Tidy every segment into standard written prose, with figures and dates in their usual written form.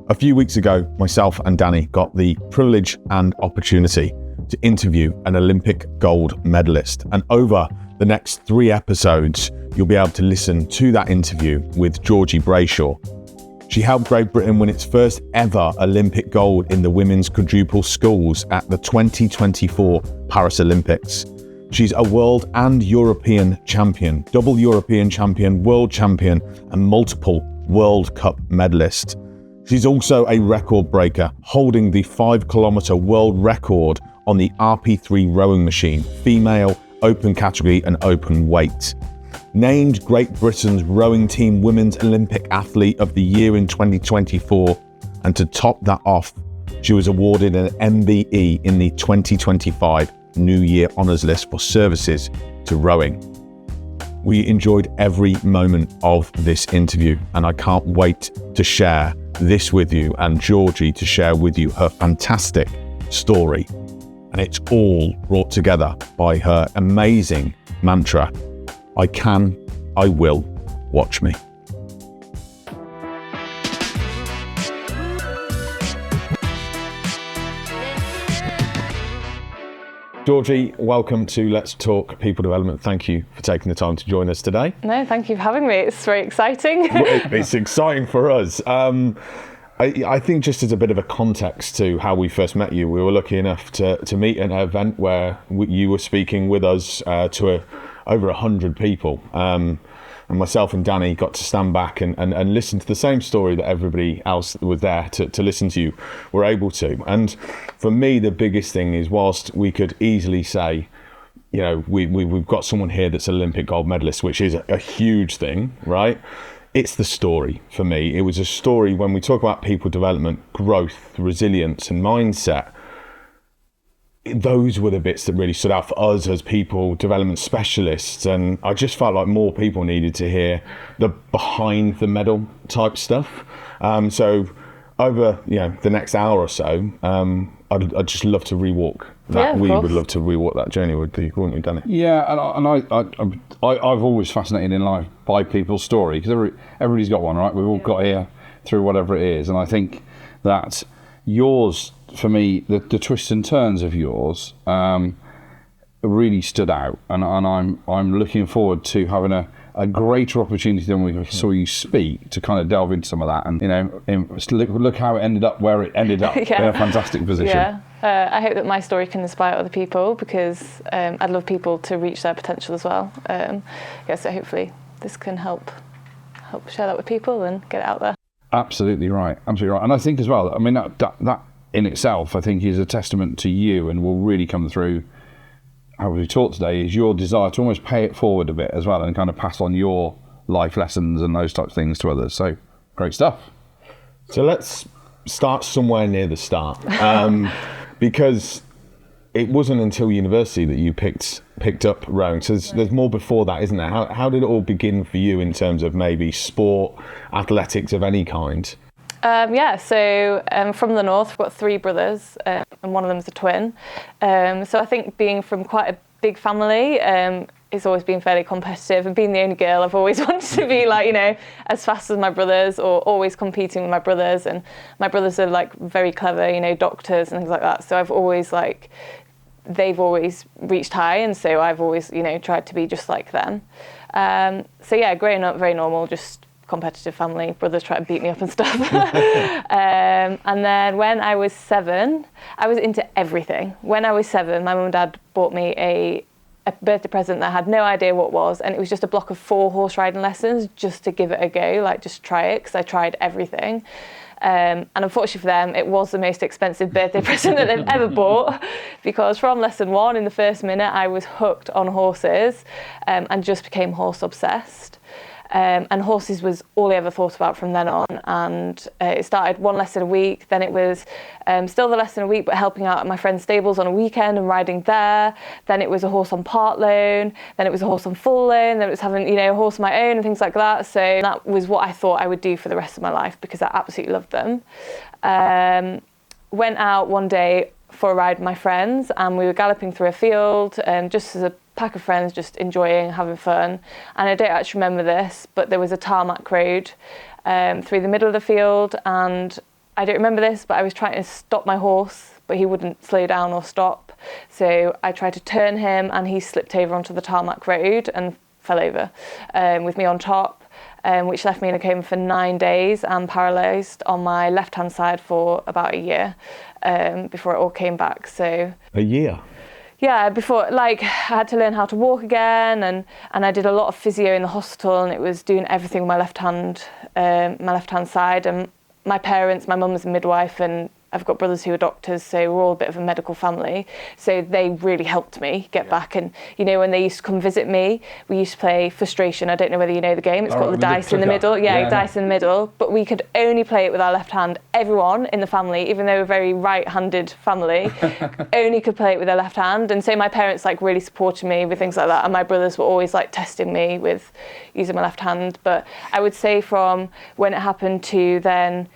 A few weeks ago, myself and Danny got the privilege and opportunity to interview an Olympic gold medalist. And over the next 3 episodes, you'll be able to listen to that interview with Georgina Brayshaw. She helped Great Britain win its first ever Olympic gold in the women's quadruple sculls at the 2024 Paris Olympics. She's a world and European champion, double European champion, world champion, and multiple World Cup medalist. She's also a record breaker, holding the 5-kilometre world record on the RP3 rowing machine, female, open category and open weight. Named Great Britain's rowing team Women's Olympic Athlete of the Year in 2024, and to top that off, she was awarded an MBE in the 2025 New Year Honours List for services to rowing. We enjoyed every moment of this interview, and I can't wait to share this with you and Georgie to share with you her fantastic story. And it's all brought together by her amazing mantra, I can, I will, watch me. Georgie, welcome to Let's Talk People Development. Thank you for taking the time to join us today. No, thank you for having me. It's very exciting. It's exciting for us. I think just as a bit of a context to how we first met you, we were lucky enough to meet at an event where you were speaking with us to over 100 people. And myself and Danny got to stand back and listen to the same story that everybody else that was there to listen to you were able to. And for me, the biggest thing is, whilst we could easily say, you know, we've got someone here that's an Olympic gold medalist, which is a huge thing, right? It's the story for me. It was a story when we talk about people development, growth, resilience and mindset. Those were the bits that really stood out for us as people development specialists, and I just felt like more people needed to hear the behind the medal type stuff. So over the next hour or so, I'd just love to rewalk that. Yeah, we would love to rewalk that journey with you, wouldn't we, Danny? Yeah, and I've always fascinated in life by people's story, because everybody's got one, right? We've all got here through whatever it is, and I think that yours, for me, the twists and turns of yours really stood out, and I'm looking forward to having a greater opportunity than we saw you speak to kind of delve into some of that, and look how it ended up where it ended up. Yeah. In a fantastic position. Yeah, I hope that my story can inspire other people, because I'd love people to reach their potential as well. So hopefully this can help share that with people and get it out there. Absolutely right. And I think as well, I mean, that in itself, I think, is a testament to you, and will really come through how we talk today, is your desire to almost pay it forward a bit as well, and kind of pass on your life lessons and those types of things to others. So great stuff. So let's start somewhere near the start, because it wasn't until university that you picked up rowing. So there's more before that, isn't there? How did it all begin for you in terms of maybe sport, athletics of any kind? So from the north, we've got 3 brothers, and one of them's a twin. So I think being from quite a big family, it's always been fairly competitive, and being the only girl, I've always wanted to be as fast as my brothers, or always competing with my brothers. And my brothers are very clever, doctors and things like that. So I've always they've always reached high, and so I've always tried to be just like them. Growing up, very normal, just competitive family. Brothers try to beat me up and stuff. And then when I was 7, I was into everything. When I was 7, my mum and dad bought me a birthday present that I had no idea what it was, and it was just a block of 4 horse riding lessons, just to give it a go, just try it, because I tried everything. And unfortunately for them, it was the most expensive birthday present that they've ever bought, because from lesson 1, in the first minute, I was hooked on horses, and just became horse obsessed. And horses was all I ever thought about from then on, and it started 1 lesson a week. Then it was still the lesson a week, but helping out at my friend's stables on a weekend and riding there. Then it was a horse on part loan, then it was a horse on full loan, then it was having a horse of my own and things like that. So that was what I thought I would do for the rest of my life, because I absolutely loved them. Went out one day for a ride with my friends, and we were galloping through a field, just as a pack of friends, just enjoying, having fun. And I don't actually remember this, but there was a tarmac road through the middle of the field, and I don't remember this, but I was trying to stop my horse, but he wouldn't slow down or stop. So I tried to turn him and he slipped over onto the tarmac road and fell over with me on top, which left me in a coma for 9 days and paralysed on my left-hand side for about a year before it all came back. So a year? Yeah, before, like, I had to learn how to walk again, and I did a lot of physio in the hospital, and it was doing everything with my left hand side. And my parents, my mum was a midwife, and I've got brothers who are doctors, so we're all a bit of a medical family. So they really helped me get back. And, you know, when they used to come visit me, we used to play Frustration. I don't know whether you know the game. It's got the dice in the middle. Yeah, dice in the middle. But we could only play it with our left hand. Everyone in the family, even though we're a very right-handed family, only could play it with their left hand. And so my parents, like, really supported me with things like that. And my brothers were always, like, testing me with using my left hand. But I would say from when it happened to then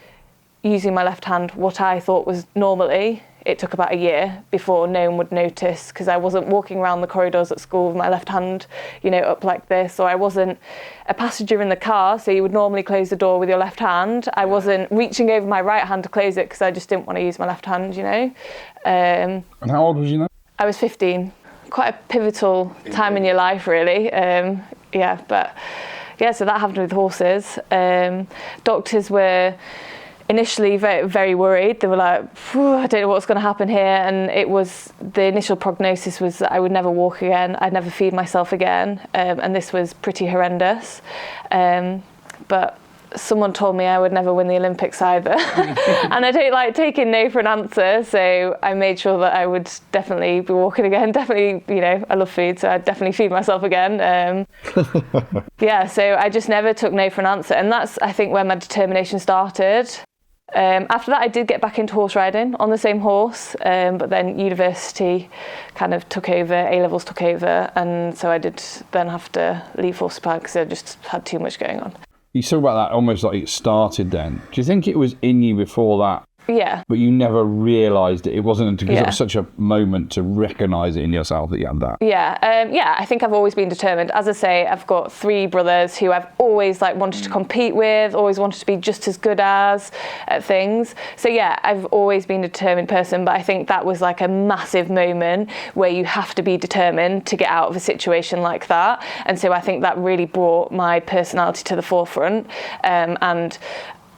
using my left hand, what I thought was normally, it took about a year before no one would notice, because I wasn't walking around the corridors at school with my left hand, you know, up like this, or I wasn't a passenger in the car, so you would normally close the door with your left hand. I wasn't reaching over my right hand to close it because I just didn't want to use my left hand, you know. And how old was you then? I was 15. Quite a pivotal time in your life, really. So that happened with horses. Doctors were initially very, very worried. They were like, I don't know what's going to happen here. And the initial prognosis was that I would never walk again. I'd never feed myself again. And this was pretty horrendous. But someone told me I would never win the Olympics either. And I don't like taking no for an answer. So I made sure that I would definitely be walking again. Definitely, you know, I love food, so I'd definitely feed myself again. So I just never took no for an answer. And that's, I think, where my determination started. After that, I did get back into horse riding on the same horse, but then university kind of took over, A-levels took over, and so I did then have to leave horse supply because I just had too much going on. You talk about that almost like it started then. Do you think it was in you before that? Yeah. But you never realised it. It wasn't until it was such a moment to recognise it in yourself that you had that. Yeah. I think I've always been determined. As I say, I've got 3 brothers who I've always wanted to compete with, always wanted to be just as good as at things. So yeah, I've always been a determined person, but I think that was like a massive moment where you have to be determined to get out of a situation like that. And so I think that really brought my personality to the forefront. And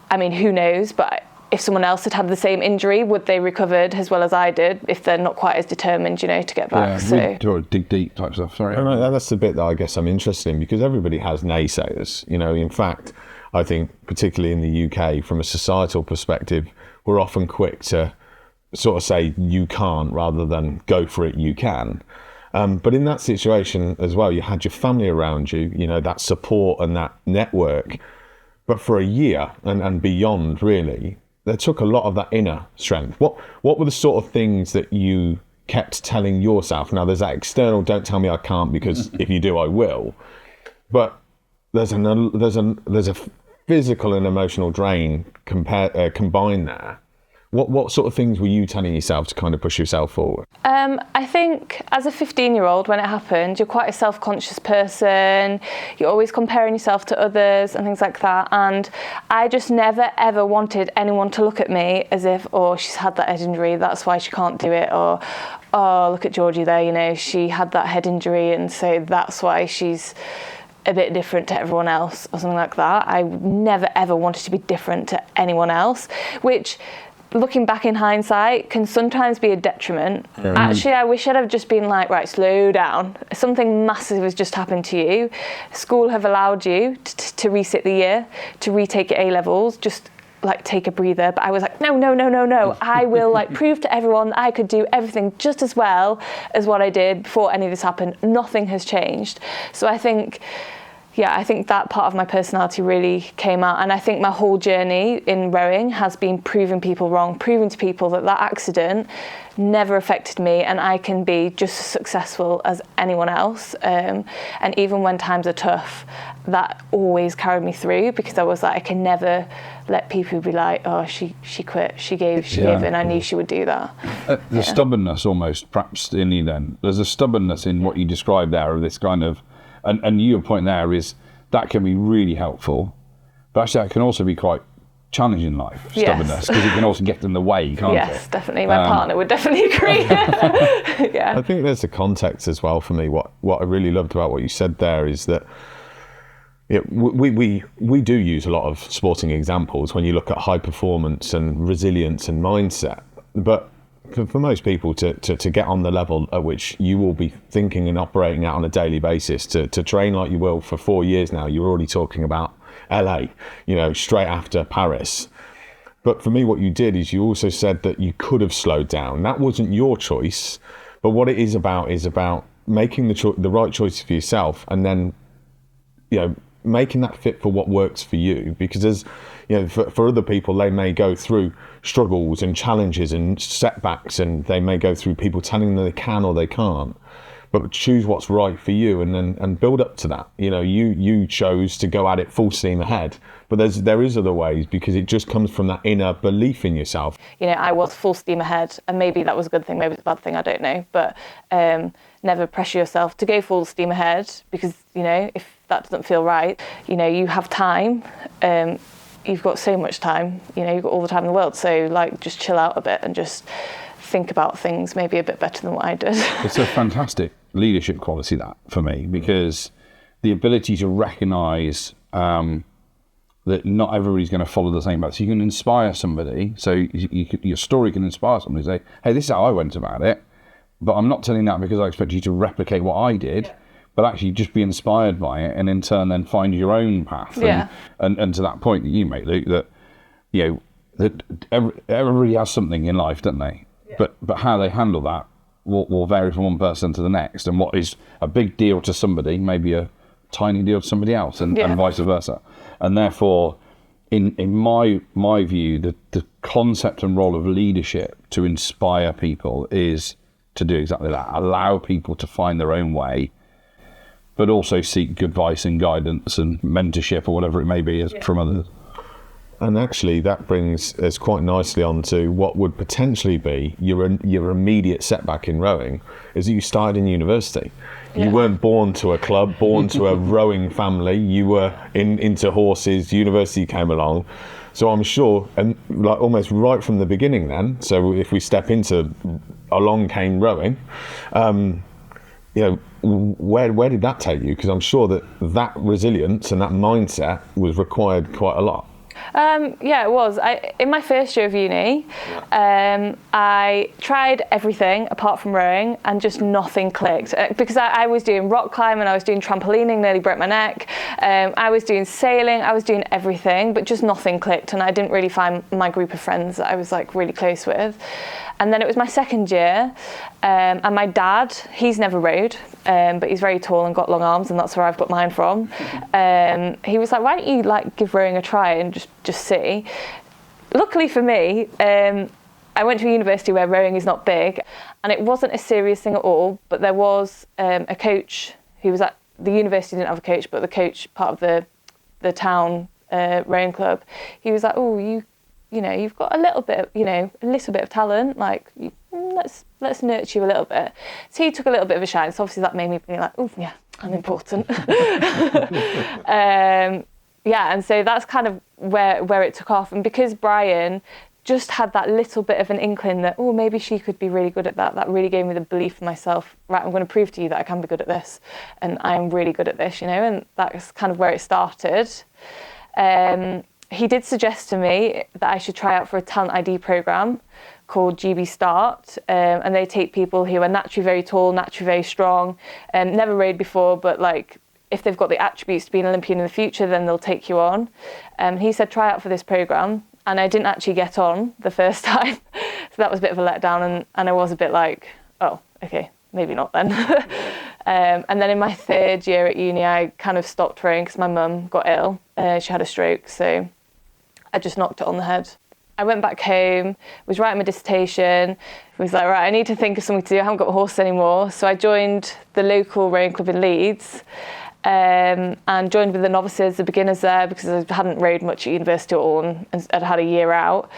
I mean, who knows, but if someone else had had the same injury, would they recovered as well as I did if they're not quite as determined, you know, to get back? Yeah, so dig deep type stuff. Sorry. That's the bit that I guess I'm interested in, because everybody has naysayers. You know, in fact, I think particularly in the UK, from a societal perspective, we're often quick to sort of say you can't rather than go for it, you can. But in that situation as well, you had your family around you, you know, that support and that network. But for a year and beyond, really, there took a lot of that inner strength. What were the sort of things that you kept telling yourself? Now, there's that external, don't tell me I can't, because if you do, I will. But there's a physical and emotional drain combined there. What sort of things were you telling yourself to kind of push yourself forward? I think as a 15-year-old, when it happened, you're quite a self-conscious person. You're always comparing yourself to others and things like that. And I just never, ever wanted anyone to look at me as if, oh, she's had that head injury, that's why she can't do it. Or, oh, look at Georgie there, you know, she had that head injury and so that's why she's a bit different to everyone else or something like that. I never, ever wanted to be different to anyone else, which, looking back in hindsight, can sometimes be a detriment. Yeah. Actually, I wish I'd have just been like, right, slow down. Something massive has just happened to you. School have allowed you to resit the year, to retake your A-levels, just like take a breather. But I was like, no. I will like prove to everyone that I could do everything just as well as what I did before any of this happened. Nothing has changed. So I think that part of my personality really came out. And I think my whole journey in rowing has been proving people wrong, proving to people that accident never affected me and I can be just as successful as anyone else. And even when times are tough, that always carried me through, because I was like, I can never let people be like, oh, she quit, she gave in, I knew she would do that. The stubbornness almost, perhaps, in you then. There's a stubbornness in what you described there, of this kind of, and your point there is that can be really helpful, but actually that can also be quite challenge in life, stubbornness, because it can also get in the way, can't it? Yes, definitely. My partner would definitely agree. Yeah. I think there's a context as well for me. What I really loved about what you said there is that we do use a lot of sporting examples when you look at high performance and resilience and mindset. But for most people to get on the level at which you will be thinking and operating out on a daily basis, to train like you will for 4 years now, you're already talking about LA, straight after Paris. But for me, what you did is you also said that you could have slowed down. That wasn't your choice, but what it is about making the right choice for yourself, and then making that fit for what works for you. Because as for other people, they may go through struggles and challenges and setbacks, and they may go through people telling them they can or they can't. But choose what's right for you, and build up to that. You chose to go at it full steam ahead, but there is other ways, because it just comes from that inner belief in yourself. I was full steam ahead, and maybe that was a good thing, maybe it's a bad thing, I don't know. But never pressure yourself to go full steam ahead, because if that doesn't feel right, you have time. You've got so much time. You've got all the time in the world. So just chill out a bit and just think about things maybe a bit better than what I did. It's a fantastic leadership quality, that, for me, because the ability to recognise that not everybody's going to follow the same path. So you can inspire somebody. So your story can inspire somebody to say, hey, this is how I went about it, but I'm not telling that because I expect you to replicate what I did, but actually just be inspired by it, and in turn then find your own path. Yeah. And to that point that you make, Luke, that that everybody has something in life, don't they? Yeah. But how they handle that will vary from one person to the next, and what is a big deal to somebody may be a tiny deal to somebody else, and vice versa. And therefore, in my view, the concept and role of leadership to inspire people is to do exactly that. Allow people to find their own way, but also seek advice and guidance and mentorship, or whatever it may be, from others. And actually, that brings us quite nicely on to what would potentially be your immediate setback in rowing, is that you started in university. Yeah. You weren't born to a club, born to a rowing family. You were into horses. University came along. So I'm sure, and almost right from the beginning then, so if we step into along came rowing, where did that take you? Because I'm sure that resilience and that mindset was required quite a lot. Yeah, it was. In my first year of uni, I tried everything apart from rowing, and just nothing clicked. Because I was doing rock climbing, I was doing trampolining, nearly broke my neck. I was doing sailing, I was doing everything, but just nothing clicked, and I didn't really find my group of friends that I was really close with. And then it was my second year, and my dad, he's never rowed, but he's very tall and got long arms, and that's where I've got mine from. He was like, why don't you give rowing a try and just see? Luckily for me, I went to a university where rowing is not big, and it wasn't a serious thing at all, but there was a coach who was at the university, didn't have a coach, but the coach, part of the town rowing club, he was like, oh, you've got a little bit of talent, let's nurture you a little bit. So he took a little bit of a shine, so obviously that made me be like, oh yeah, I'm important. And so that's kind of where it took off. And because Brian just had that little bit of an inkling that, oh, maybe she could be really good at that really gave me the belief in myself, right, I'm going to prove to you that I can be good at this, and I'm really good at this, and that's kind of where it started. He did suggest to me that I should try out for a talent ID program called GB Start, and they take people who are naturally very tall, naturally very strong, never rowed before, but if they've got the attributes to be an Olympian in the future, then they'll take you on. He said try out for this program, and I didn't actually get on the first time, so that was a bit of a letdown, and I was a bit like, oh, okay, maybe not then. And then in my third year at uni, I kind of stopped rowing because my mum got ill. She had a stroke, so I just knocked it on the head. I went back home, was writing my dissertation, was like, right, I need to think of something to do, I haven't got a horse anymore. So I joined the local rowing club in Leeds, and joined with the novices, the beginners there, because I hadn't rowed much at university at all, and I'd had a year out.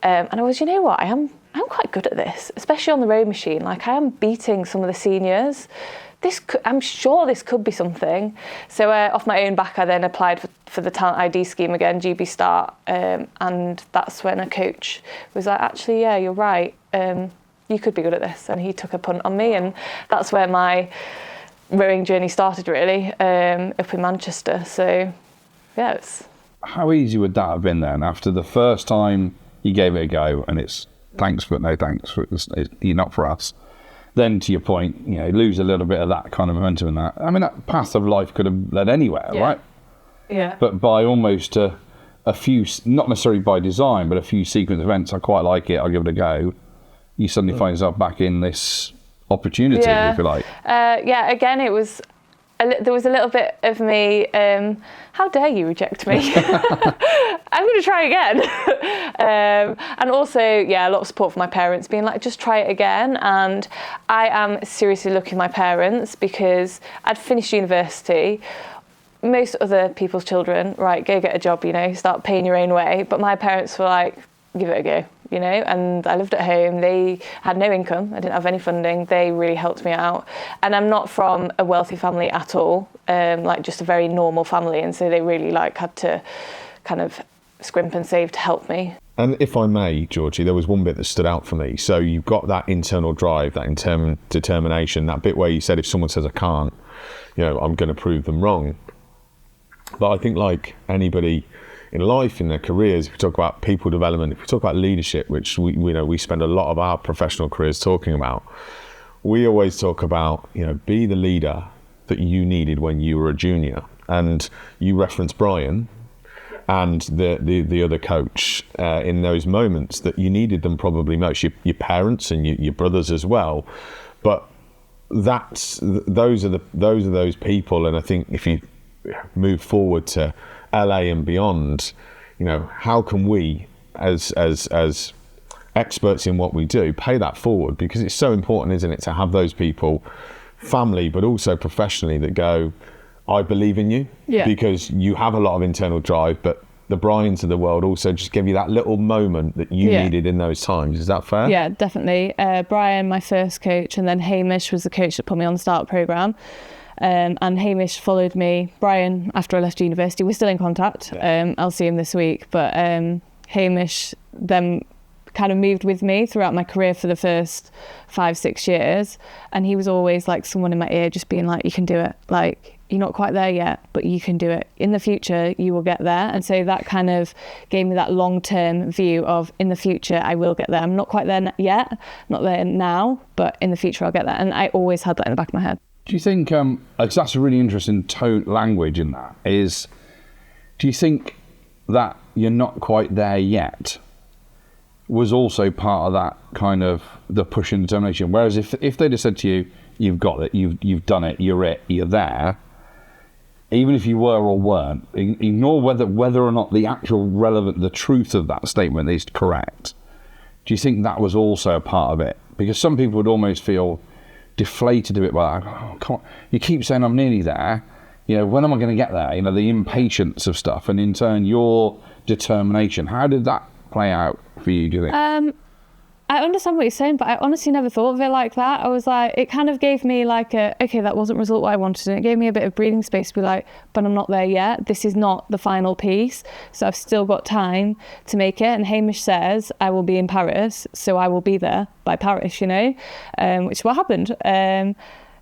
And I was, I'm quite good at this, especially on the row machine. I am beating some of the seniors. I'm sure this could be something. So off my own back, I then applied for the talent ID scheme again, GB Start, and that's when a coach was like, actually, yeah, you're right. You could be good at this, and he took a punt on me, and that's where my rowing journey started, really, up in Manchester. So, yeah, it's. How easy would that have been then? After the first time you gave it a go, and it's thanks but no thanks, you're not for us. Then, to your point, lose a little bit of that kind of momentum and that. I mean, that path of life could have led anywhere, right? Yeah. But by almost a few, not necessarily by design, but a few sequence events, I quite like it, I'll give it a go. You suddenly find yourself back in this opportunity, if you like. Again, it was. There was a little bit of me, how dare you reject me? I'm going to try again. And also, a lot of support from my parents being like, just try it again. And I am seriously lucky with my parents because I'd finished university. Most other people's children, right, go get a job, start paying your own way. But my parents were like, give it a go. And I lived at home. They had no income. I didn't have any funding. They really helped me out. And I'm not from a wealthy family at all, just a very normal family. And so they really had to kind of scrimp and save to help me. And if I may, Georgie, there was one bit that stood out for me. So you've got that internal drive, that internal determination, that bit where you said, if someone says I can't, I'm going to prove them wrong. But I think like anybody in life, in their careers, if we talk about people development, if we talk about leadership, which we spend a lot of our professional careers talking about, we always talk about, be the leader that you needed when you were a junior. And you reference Brian and the other coach in those moments that you needed them probably most, your parents and your brothers as well. But those are those people. And I think if you move forward to LA and beyond, how can we as experts in what we do pay that forward? Because it's so important, isn't it, to have those people, family but also professionally, that go, I believe in you. Because you have a lot of internal drive, but the Bryans of the world also just give you that little moment that you needed in those times. Is that fair? Yeah, definitely. Brian, my first coach, and then Hamish was the coach that put me on the start programme. And Hamish followed me. Brian, after I left university, we're still in contact. I'll see him this week. But Hamish then kind of moved with me throughout my career for the first 5-6 years. And he was always like someone in my ear just being like, you can do it. Like, you're not quite there yet, but you can do it. In the future, you will get there. And so that kind of gave me that long-term view of, in the future, I will get there. I'm not quite there yet, not there now, but in the future, I'll get there. And I always had that in the back of my head. Do you think, because that's a really interesting language in that, do you think that you're not quite there yet was also part of that kind of the push and determination? Whereas if they'd have said to you, you've got it, you've done it, you're there, even if you were or weren't, ignore whether or not the actual the truth of that statement is correct. Do you think that was also a part of it? Because some people would almost feel deflated a bit by that. Oh, come on. You keep saying I'm nearly there. When am I going to get there? The impatience of stuff, and in turn your determination. How did that play out for you, do you think? I understand what you're saying, but I honestly never thought of it like that. I was like, it kind of gave me like okay, that wasn't result what I wanted. And it gave me a bit of breathing space to be like, but I'm not there yet. This is not the final piece. So I've still got time to make it. And Hamish says, I will be in Paris. So I will be there by Paris, which is what happened. I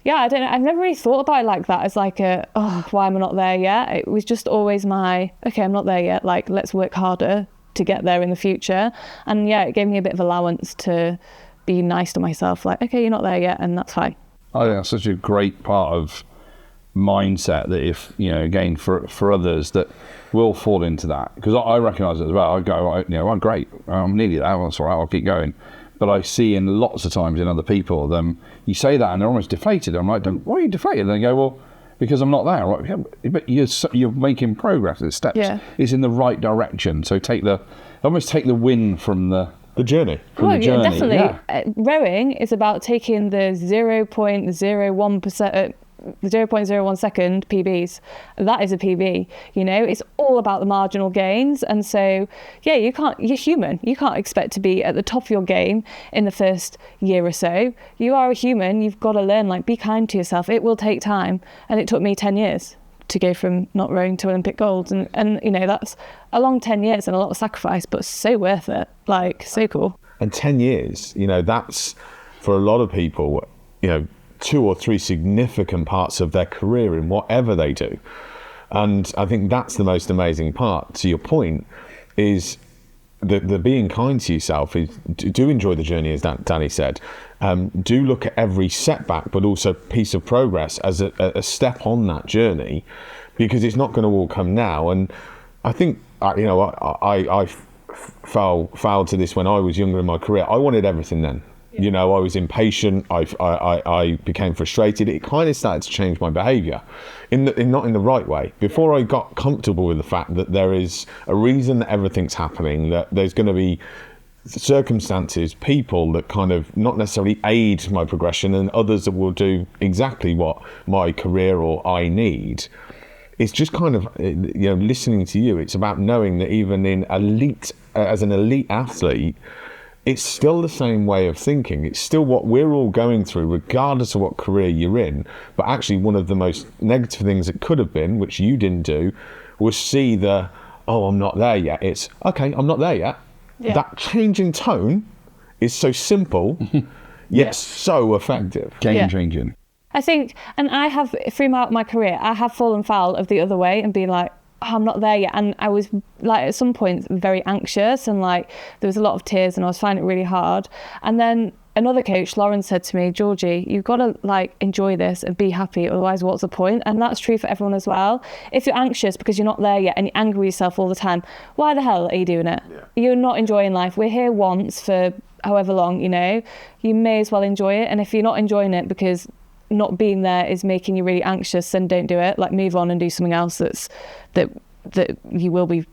don't know. I've never really thought about it like that as like why am I not there yet? It was just always okay, I'm not there yet. Like, let's work harder to get there in the future. And it gave me a bit of allowance to be nice to myself, like, okay, you're not there yet, and that's fine. I think that's such a great part of mindset that if, again, for others that will fall into that, because I recognise it as well. I go, I'm great, I'm nearly there, that's all right, I'll keep going. But I see in lots of times in other people, you say that and they're almost deflated. I'm like, why are you deflated? And they go, well, because I'm not there. Right? Yeah, but you're making progress. The steps. It's in the right direction. So almost take the win from the journey. The journey. Definitely. Yeah. Rowing is about taking the 0.01% the 0.01 second PBs. That is a PB, it's all about the marginal gains. And so, yeah, you're human. You can't expect to be at the top of your game in the first year or so. You are a human. You've got to learn, be kind to yourself. It will take time. And it took me 10 years to go from not rowing to Olympic golds. And that's a long 10 years and a lot of sacrifice, but so worth it. So cool. And 10 years, that's for a lot of people, 2 or 3 significant parts of their career in whatever they do. And I think that's the most amazing part. To your point, is the being kind to yourself is do enjoy the journey, as Danny said. Do look at every setback, but also piece of progress as a step on that journey, because it's not going to all come now. And I think, I fell to this when I was younger in my career. I wanted everything then. I was impatient. I became frustrated. It kind of started to change my behaviour, not in the right way. Before I got comfortable with the fact that there is a reason that everything's happening, that there's going to be circumstances, people that kind of not necessarily aid my progression, and others that will do exactly what my career or I need. It's just kind of, listening to you, it's about knowing that even as an elite athlete, it's still the same way of thinking. It's still what we're all going through, regardless of what career you're in. But actually, one of the most negative things it could have been, which you didn't do, was see I'm not there yet. It's, okay, I'm not there yet. Yeah. That change in tone is so simple, yet so effective. Game changing. I think, and I have, throughout my career, I have fallen foul of the other way and been like, I'm not there yet. And I was at some points very anxious, and there was a lot of tears, and I was finding it really hard. And then another coach, Lauren, said to me, Georgie, you've got to enjoy this and be happy, otherwise what's the point? And that's true for everyone as well. If you're anxious because you're not there yet and you're angry with yourself all the time, why the hell are you doing it? Yeah. You're not enjoying life. We're here once for however long, you may as well enjoy it. And if you're not enjoying it because not being there is making you really anxious, then don't do it. Move on and do something else that you will be,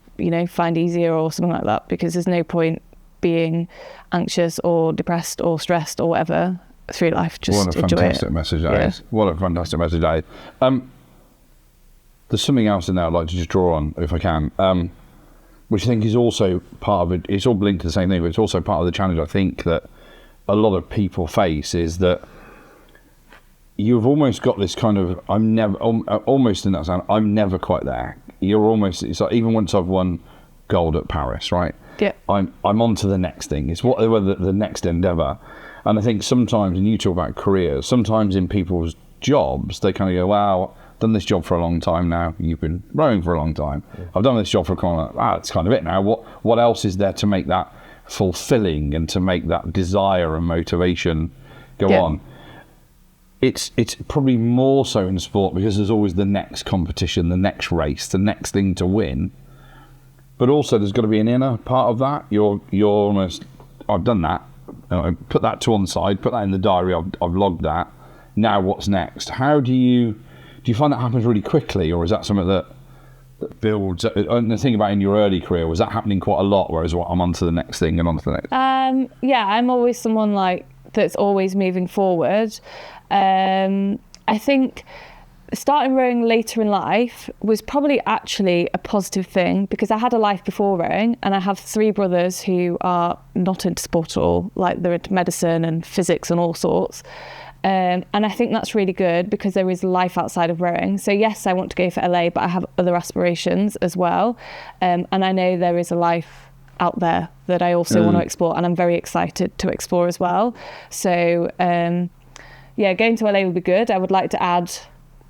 find easier or something like that, because there's no point being anxious or depressed or stressed or whatever through life. Just what a fantastic message that is. What a fantastic message that is. There's something else in there I'd like to just draw on, if I can, which I think is also part of it. It's all linked to the same thing, but it's also part of the challenge I think that a lot of people face, is that you've almost got this kind of, almost in that sound, I'm never quite there. You're almost, it's like, even once I've won gold at Paris, right? Yeah. I'm on to the next thing. It's the next endeavour. And I think sometimes, and you talk about careers, sometimes in people's jobs, they kind of go, wow, I've done this job for a long time now. You've been rowing for a long time. Yeah. I've done this job for a long time. That's kind of it now. What else is there to make that fulfilling and to make that desire and motivation go on? It's probably more so in sport, because there's always the next competition, the next race, the next thing to win. But also there's got to be an inner part of that. You're almost, I've done that. Put that to one side, put that in the diary, I've logged that. Now what's next? How do you find that happens really quickly, or is that something that builds? And the thing about in your early career, was that happening quite a lot, whereas I'm on to the next thing and on to the next? I'm always someone that's always moving forward. I think starting rowing later in life was probably actually a positive thing, because I had a life before rowing, and I have 3 brothers who are not into sport at all. They're into medicine and physics and all sorts. And I think that's really good, because there is life outside of rowing. So yes, I want to go for LA, but I have other aspirations as well. And I know there is a life out there that I also want to explore, and I'm very excited to explore as well. So going to LA would be good. I would like to add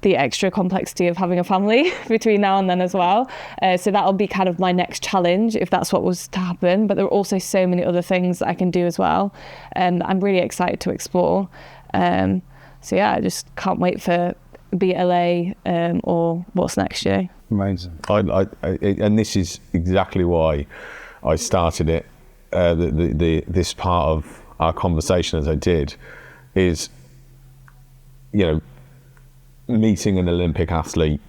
the extra complexity of having a family between now and then as well. So that'll be kind of my next challenge, if that's what was to happen. But there are also so many other things that I can do as well. And I'm really excited to explore. I just can't wait for BLA or what's next year. Amazing. And this is exactly why I started it. This part of our conversation, as I did, is, meeting an Olympic athlete,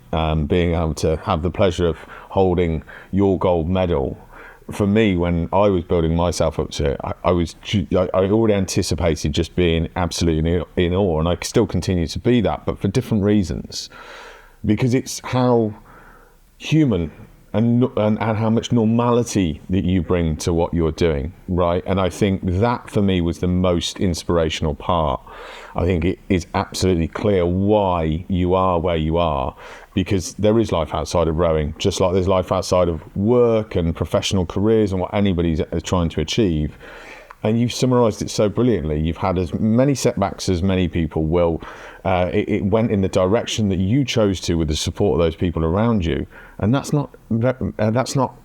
being able to have the pleasure of holding your gold medal for me, when I was building myself up to it, I already anticipated just being absolutely in awe, and I still continue to be that, but for different reasons, because it's how human and how much normality that you bring to what you're doing, right? And I think that for me was the most inspirational part. I think it is absolutely clear why you are where you are, because there is life outside of rowing, just like there's life outside of work and professional careers and what anybody's trying to achieve. And you've summarised it so brilliantly. You've had as many setbacks as many people will. It went in the direction that you chose to with the support of those people around you. And that's not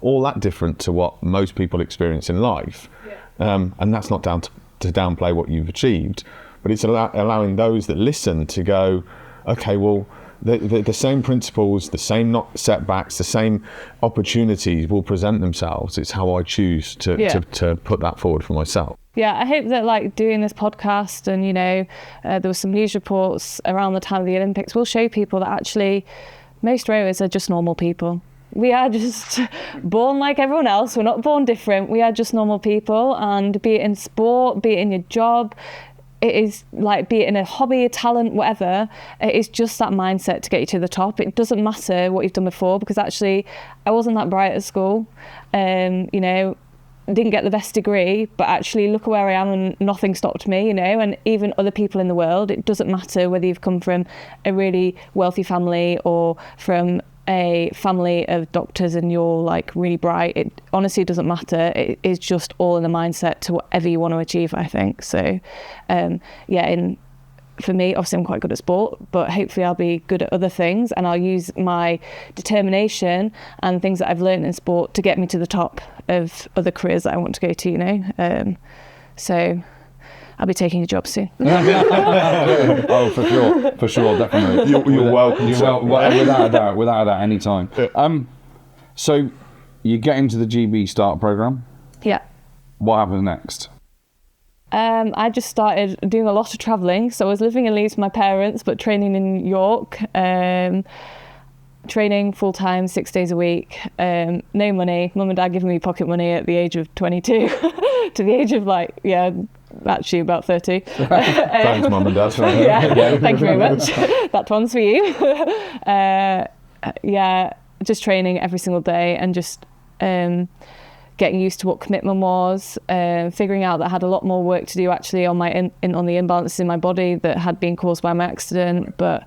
all that different to what most people experience in life. Yeah. And that's not down to downplay what you've achieved, but it's allowing those that listen to go, okay, well, the same principles, the same setbacks, the same opportunities will present themselves. It's how I choose to put that forward for myself. Yeah, I hope that like doing this podcast and, you know, there were some news reports around the time of the Olympics will show people that actually most rowers are just normal people. We are just born like everyone else. We're not born different. We are just normal people, and be it in sport, be it in your job, it is like, be it in a hobby, a talent, whatever, it is just that mindset to get you to the top. It doesn't matter what you've done before, because actually I wasn't that bright at school, you know, didn't get the best degree, but actually look where I am and nothing stopped me, you know, and even other people in the world. It doesn't matter whether you've come from a really wealthy family or from a family of doctors and you're like really bright. It honestly doesn't matter. It is just all in the mindset to whatever you want to achieve, I think. So for me, obviously I'm quite good at sport, but hopefully I'll be good at other things, and I'll use my determination and things that I've learned in sport to get me to the top of other careers that I want to go to, you know. So I'll be taking a job soon. Oh, for sure, definitely. You're welcome. Without a doubt, anytime. So you get into the GB Start programme. Yeah. What happens next? I just started doing a lot of travelling. So I was living in Leeds with my parents, but training in York. Training full-time, 6 days a week. No money. Mum and Dad giving me pocket money at the age of 22 to the age of actually about 30. Thanks, Mum and Dad. Yeah, thank you very much. That one's for you. Just training every single day and just getting used to what commitment was, figuring out that I had a lot more work to do actually on my on the imbalances in my body that had been caused by my accident. But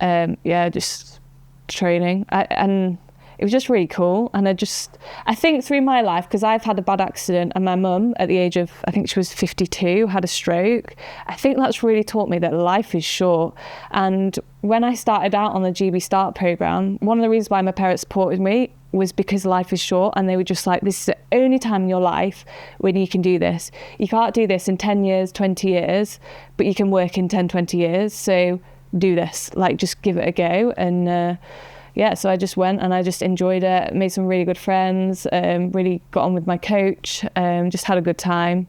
just training, and it was just really cool. And I think through my life, because I've had a bad accident, and my mum at the age of, I think she was 52, had a stroke. I think that's really taught me that life is short. And when I started out on the GB Start programme, one of the reasons why my parents supported me was because life is short, and they were just like, this is the only time in your life when you can do this. You can't do this in 10 years, 20 years, but you can work in 10, 20 years. So do this, just give it a go. And so I just went and I just enjoyed it, made some really good friends, really got on with my coach, just had a good time.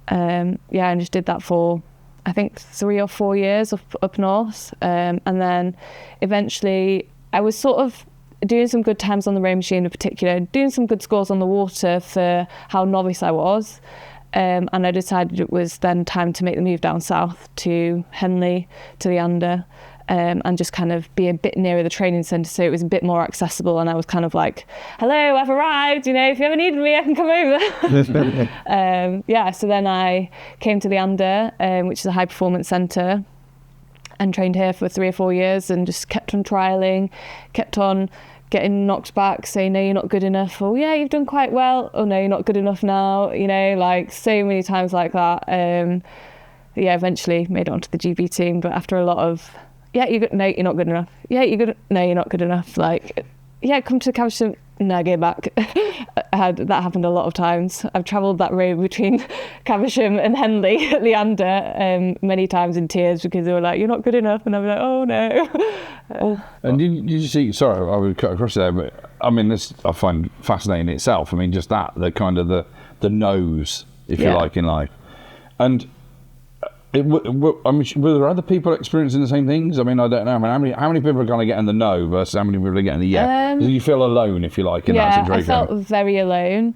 And just did that for, I think, 3 or 4 years up north. And then eventually I was sort of doing some good times on the row machine in particular, doing some good scores on the water for how novice I was. And I decided it was then time to make the move down south to Henley, to the under, and just kind of be a bit nearer the training centre, so it was a bit more accessible. And I was kind of like, hello, I've arrived, you know, if you ever needed me, I can come over. So then I came to the under, which is a high performance centre, and trained here for 3 or 4 years and just kept on trialling, kept on getting knocked back, saying, no, you're not good enough. Oh, yeah, you've done quite well. Oh, no, you're not good enough now. You know, so many times like that. Eventually made it onto the GB team, but after a lot of, no, you're not good enough. Yeah, you're good. No, you're not good enough. Come to Caversham. No, go back. That happened a lot of times. I've travelled that road between Caversham and Henley at the under many times in tears, because they were like, you're not good enough. And I was like, oh, no. And did you see, sorry, I would cut across there, but I mean, this I find fascinating in itself. I mean, just that, the kind of the no's, if you like, in life. And I mean, were there other people experiencing the same things? I mean, I don't know. I mean, how many people are going to get in the no versus how many people are getting the yeah? Do you feel alone, if you like, in that situation? Yeah, I felt very alone.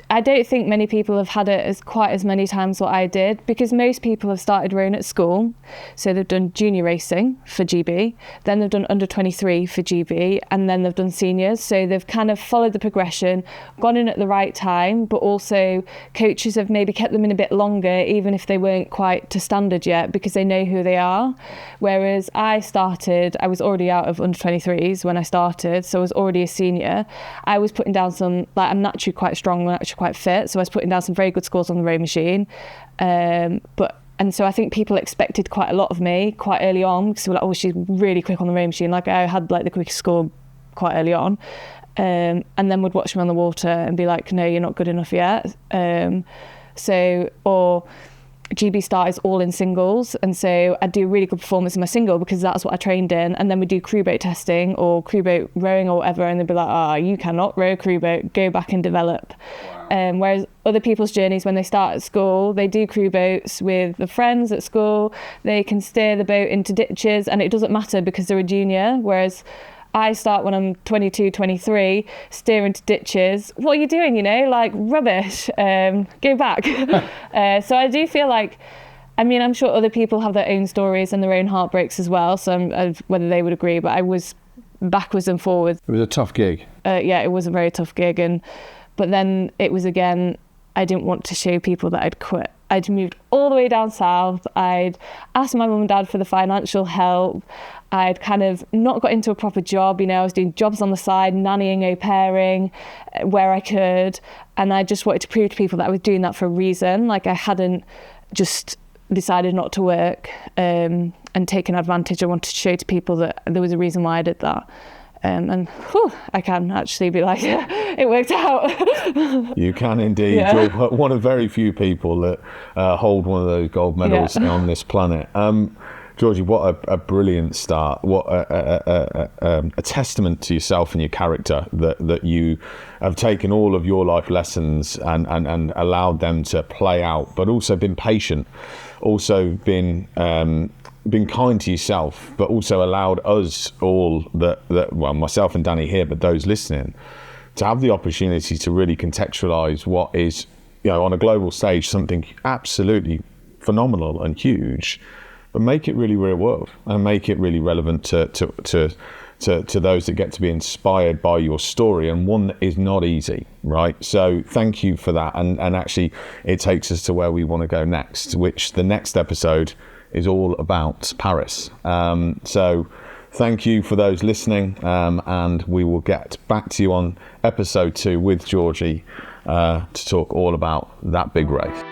I don't think many people have had it quite as many times what I did, because most people have started rowing at school. So they've done junior racing for GB, then they've done under 23 for GB, and then they've done seniors. So they've kind of followed the progression, gone in at the right time, but also coaches have maybe kept them in a bit longer, even if they weren't quite to standard yet, because they know who they are. Whereas I was already out of under 23s when I started, so I was already a senior. I was putting down some, I'm naturally quite strong, I'm actually quite fit, so I was putting down some very good scores on the row machine, and so I think people expected quite a lot of me quite early on, because they were like, oh, she's really quick on the row machine. Like, I had the quickest score quite early on, and then would watch me on the water and be like, no, you're not good enough yet. Or GB start is all in singles, and so I'd do a really good performance in my single because that's what I trained in, and then we'd do crew boat testing or crew boat rowing or whatever, and they'd be like, you cannot row a crew boat, go back and develop. Wow. Whereas other people's journeys, when they start at school, they do crew boats with the friends at school, they can steer the boat into ditches and it doesn't matter because they're a junior, whereas I start when I'm 22, 23, steer into ditches. What are you doing, rubbish, go back. So I do feel like, I'm sure other people have their own stories and their own heartbreaks as well, so whether they would agree, but I was backwards and forwards. It was a tough gig. Yeah, it was a very tough gig, but then it was again, I didn't want to show people that I'd quit. I'd moved all the way down south. I'd asked my mum and dad for the financial help. I'd kind of not got into a proper job. I was doing jobs on the side, nannying, au pairing, where I could. And I just wanted to prove to people that I was doing that for a reason. Like, I hadn't just decided not to work and taken advantage. I wanted to show to people that there was a reason why I did that. And I can actually be like, it worked out. You can indeed. Yeah. You're one of very few people that hold one of those gold medals on this planet. Georgie, what a brilliant start. What a testament to yourself and your character that you have taken all of your life lessons and allowed them to play out, but also been patient, also been kind to yourself, but also allowed us all, myself and Danny here, but those listening, to have the opportunity to really contextualize what is, on a global stage, something absolutely phenomenal and huge, but make it really real world and make it really relevant to those that get to be inspired by your story, and one that is not easy, right? So thank you for that. And actually, it takes us to where we want to go next, which the next episode is all about Paris. So thank you for those listening, and we will get back to you on episode 2 with Georgie to talk all about that big race.